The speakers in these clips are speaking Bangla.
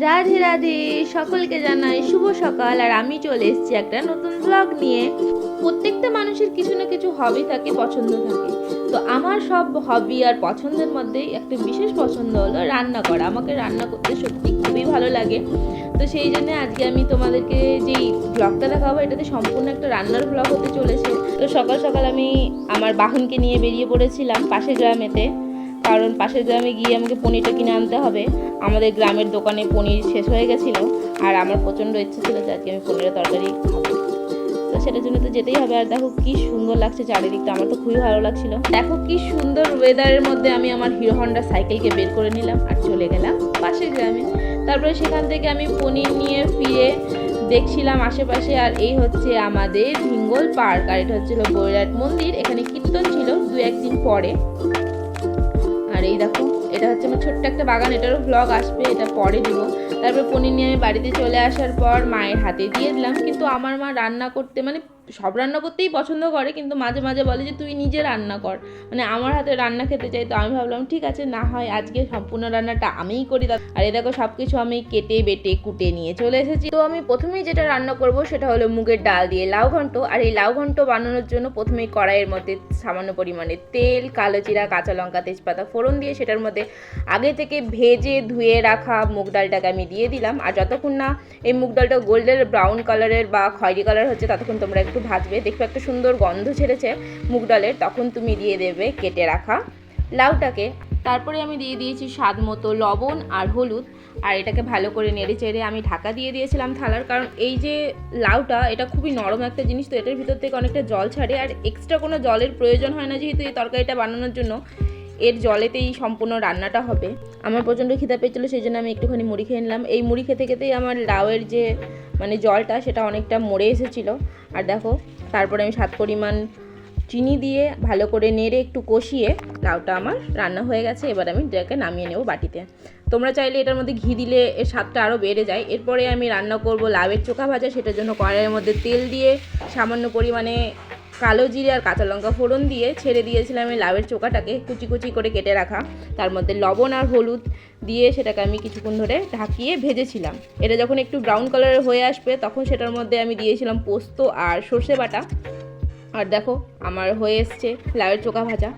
রাধে রাধে, সকলকে জানাই শুভ সকাল। আর আমি চলে এসেছি একটা নতুন ব্লগ নিয়ে। প্রত্যেকটা মানুষের কিছু না কিছু হবি থাকে, পছন্দ থাকে। তো আমার সব হবি আর পছন্দের মধ্যেই একটা বিশেষ পছন্দ হলো রান্না করা। আমাকে রান্না করতে সত্যি খুবই ভালো লাগে। তো সেই জন্য আজকে আমি তোমাদেরকে যেই ব্লগটা দেখাবো, এটাতে সম্পূর্ণ একটা রান্নার ব্লগ হতে চলেছে। তো সকাল সকাল আমি আমার বাহনকে নিয়ে বেরিয়ে পড়েছিলাম পাশের গ্রামেতে, কারণ পাশের গ্রামে গিয়ে আমাকে পনিরটা কিনে আনতে হবে। আমাদের গ্রামের দোকানে পনির শেষ হয়ে গেছিলো, আর আমার প্রচণ্ড ইচ্ছে ছিল যে আজকে আমি পনিরের তরকারি খাবো। তো সেটার জন্য তো যেতেই হবে। আর দেখো কি সুন্দর লাগছে চারিদিকটা, আমার তো খুবই ভালো লাগছিল। দেখো কি সুন্দর ওয়েদারের মধ্যে আমি আমার হিরো হন্ডা সাইকেলকে বের করে নিলাম আর চলে গেলাম পাশের গ্রামে। তারপরে সেখান থেকে আমি পনির নিয়ে ফিরে দেখছিলাম আশেপাশে। আর এই হচ্ছে আমাদের ভিঙ্গল পার্ক, আর এটা হচ্ছিল বৈরাট মন্দির। এখানে কীর্তন ছিল দু একদিন পরে। আর এই দেখো, এটা হচ্ছে আমার ছোট্ট একটা বাগান, এটারও ব্লগ আসবে, এটা পরে দিব। তারপরে পনির নিয়ে আমি বাড়িতে চলে আসার পর মায়ের হাতে দিয়ে দিলাম। কিন্তু আমার মা রান্না করতে সব রান্না করতেই পছন্দ করে, কিন্তু মাঝে মাঝে বলে যে তুই নিজে রান্না কর, আমার হাতে রান্না খেতে চাই। তো আমি ভাবলাম ঠিক আছে, না হয় আজকে সম্পূর্ণ রান্নাটা আমিই করি। আর এই দেখো সব কিছু আমি কেটে বেটে কুটে নিয়ে চলে এসেছি। তো আমি প্রথমেই যেটা রান্না করব সেটা হলো মুগের ডাল দিয়ে লাউ ঘন্ট। আর এই লাউ ঘন্ট বানানোর জন্য প্রথমেই কড়াইয়ের মধ্যে সামান্য পরিমাণে তেল, কালো জিরা, কাঁচা লঙ্কা, তেজপাতা ফোড়ন দিয়ে সেটার মধ্যে আগে থেকে ভেজে ধুয়ে রাখা মুগ ডালটাকে আমি দিয়ে দিলাম। আর যতক্ষণ না এই মুগ ডালটা গোল্ডেন ব্রাউন কালারের বা খয়েরি কালার হচ্ছে, ততক্ষণ তোমরা একটু ভাজবে। দেখবে একটা সুন্দর গন্ধ ছেড়েছে মুগ ডালের, তখন তুমি দিয়ে দেবে কেটে রাখা লাউটাকে। তারপরে আমি দিয়ে দিয়েছি স্বাদ মতো লবণ আর হলুদ। আর এটাকে ভালো করে নেড়ে চেড়ে আমি ঢাকা দিয়ে দিয়েছিলাম থালার, কারণ এই যে লাউটা এটা খুবই নরম একটা জিনিস, তো এটার ভিতর থেকে অনেকটা জল ছাড়ে। আর এক্সট্রা কোনো জলের প্রয়োজন হয় না, যেহেতু এই তরকারিটা বানানোর জন্য এর জলেতেই সম্পূর্ণ রান্নাটা হবে। আমার প্রচণ্ড খিদা পেয়েছিলো, সেই জন্য আমি একটুখানি মুড়ি খেয়ে নিলাম। এই মুড়ি খেতে খেতেই আমার লাউয়ের যে জলটা সেটা অনেকটা মরে এসেছিলো। আর দেখো, তারপরে আমি স্বাদ পরিমাণ চিনি দিয়ে ভালো করে নেড়ে একটু কষিয়ে লাউটা আমার রান্না হয়ে গেছে। এবার আমি এটাকে নামিয়ে নেব বাটিতে। তোমরা চাইলে এটার মধ্যে ঘি দিলে এর স্বাদটা আরও বেড়ে যায়। এরপরে আমি রান্না করব লাউয়ের চোখা ভাজা। সেটার জন্য কড়াইয়ের মধ্যে তেল দিয়ে সামান্য পরিমাণে কালো জিরে আর কাঁচা লঙ্কা ফোড়ন দিয়ে ছেড়ে দিয়েছিলাম এই লাউয়ের চোখাটাকে কুচি কুচি করে কেটে রাখা। তার মধ্যে লবণ আর হলুদ দিয়ে সেটাকে আমি কিছুক্ষণ ধরে ঢাকিয়ে ভেজেছিলাম। এটা যখন একটু ব্রাউন কালারের হয়ে আসবে, তখন সেটার মধ্যে আমি দিয়েছিলাম পোস্ত আর সর্ষে বাটা। আর দেখো আমার হয়ে এসছে লাউয়ের চোখা ভাজা।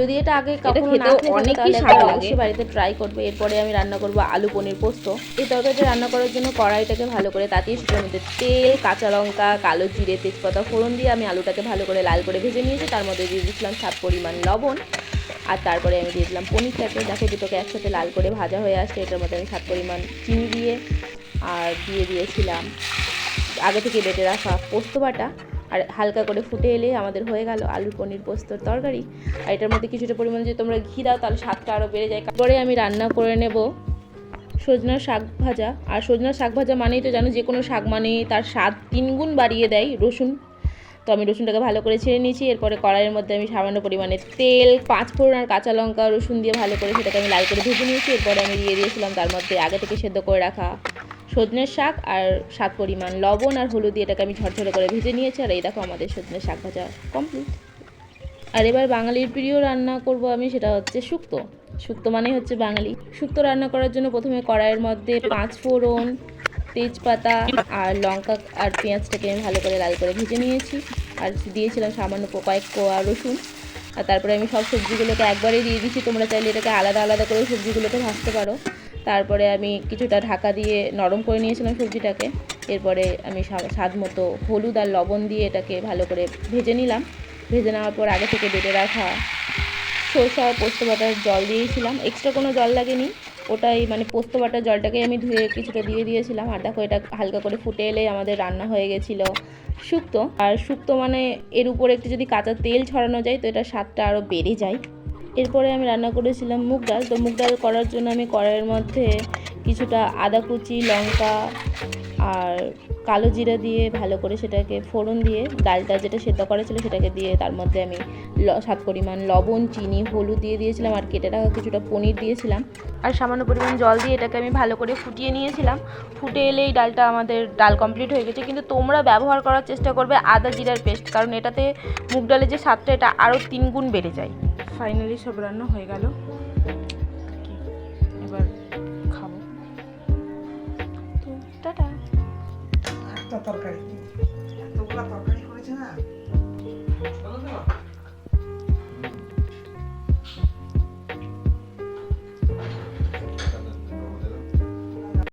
যদি এটা আগে কখনো না খেতে অনেকই স্বাদ লাগে, বাড়িতে ট্রাই করবে। এরপরে আমি রান্না করব আলু পনির পোস্ত। এই তরকারিটা রান্না করার জন্য কড়াইটাকে ভালো করে তাতিয়ে সেটার মধ্যে তেল, কাঁচা লঙ্কা, কালো জিরে, তেজপাতা ফোড়ন দিয়ে আমি আলুটাকে ভালো করে লাল করে ভেজে নিয়েছি। তার মধ্যে দিয়ে দিয়েছিলাম স্বাদ পরিমাণ লবণ। আর তারপরে আমি দিয়ে দিলাম পনিরটাকে। দেখো দুটোকে একসাথে লাল করে ভাজা হয়ে আসছে। এটার মধ্যে আমি স্বাদ পরিমাণ চিনি দিয়ে আর দিয়ে দিয়েছিলাম আগে থেকে বেটে রাখা পোস্ত বাটা। আর হালকা করে ফুটে এলে আমাদের হয়ে গেল আলু পনির পোস্তর তরকারি। আর এটার মধ্যে কিছুটা পরিমাণে যদি তোমরা ঘি দাও তাহলে স্বাদটা আরও বেড়ে যায়। তারপরে আমি রান্না করে নেব সজনার শাক ভাজা। আর সজনার শাক ভাজা মানেই তো জানো, যে কোনো শাক মানেই তার স্বাদ 3 গুণ বাড়িয়ে দেয় রসুন। তো আমি রসুনটাকে ভালো করে ছেড়ে নিয়েছি। এরপরে কড়াইয়ের মধ্যে আমি সামান্য পরিমাণে তেল, 5 ফোড়ন আর কাঁচা লঙ্কা রসুন দিয়ে ভালো করে সেটাকে আমি লাল করে ভেজে নিয়েছি। এরপরে আমি দিয়ে দিয়েছিলাম তার মধ্যে আগে থেকে সেদ্ধ করে রাখা সজনের শাক আর স্বাদ পরিমাণ লবণ আর হলুদ দিয়ে এটাকে আমি ঝরঝরে করে ভেজে নিয়েছি। আর এই দেখো আমাদের সজনের শাক ভাজা কমপ্লিট। আর এবার বাঙালির প্রিয় রান্না করব আমি, সেটা হচ্ছে শুক্তো। শুক্তো মানে হচ্ছে বাঙালি। শুক্তো রান্না করার জন্য প্রথমে কড়াইয়ের মধ্যে 5 ফোড়ন, তেজপাতা আর লঙ্কা আর পেঁয়াজটাকে আমি ভালো করে লাল করে ভেজে নিয়েছি। আর দিয়েছিলাম সামান্য কয়েক কোয়া রসুন। আর তারপরে আমি সব সবজিগুলোকে একবারেই দিয়ে দিচ্ছি। তোমরা চাইলে এটাকে আলাদা আলাদা করে সবজিগুলোকে ভাজতে পারো। তারপরে আমি কিছুটা ঢাকা দিয়ে নরম করে নিয়েছিলাম সবজিটাকে। এরপরে আমি স্বাদ মতো হলুদ আর লবণ দিয়ে এটাকে ভালো করে ভেজে নিলাম। ভেজে নেওয়ার পর আগে থেকে বেটে রাখা সরষে আর পোস্ত বাটার জল দিয়েছিলাম। এক্সট্রা কোনো জল লাগেনি, ওটাই পোস্ত বাটার জলটাকে আমি ধুয়ে কিছুটা দিয়ে দিয়েছিলাম। আর দেখো এটা হালকা করে ফুটে এলেই আমাদের রান্না হয়ে গেছিলো শুক্তো। আর শুক্তো এর উপরে একটু যদি কাঁচা তেল ছড়ানো যায় তো এটা স্বাদটা আরও বেড়ে যায়। এরপরে আমি রান্না করেছিলাম মুগ ডাল। তো মুগ ডাল করার জন্য আমি কড়াইয়ের মধ্যে কিছুটা আদা কুচি, লঙ্কা আর কালো জিরা দিয়ে ভালো করে সেটাকে ফোড়ন দিয়ে ডালটা যেটা সেদ্ধ করা ছিল সেটাকে দিয়ে তার মধ্যে আমি স্বাদ পরিমাণ লবণ, চিনি, হলুদ দিয়ে দিয়েছিলাম। আর কেটে রাখা কিছুটা পনির দিয়েছিলাম। আর সামান্য পরিমাণ জল দিয়ে এটাকে আমি ভালো করে ফুটিয়ে নিয়েছিলাম। ফুটে এলেই ডালটা আমাদের ডাল কমপ্লিট হয়ে গেছে। কিন্তু তোমরা ব্যবহার করার চেষ্টা করবে আদা জিরার পেস্ট, কারণ এটাতে মুগ ডালের যে স্বাদটা এটা আরও 3 গুণ বেড়ে যায়। ফাইনালি সব রান্না হয়ে গেল, এবার খাবো। একটা তরকারি দিয়ে। এতগুলা তরকারি করেছে না,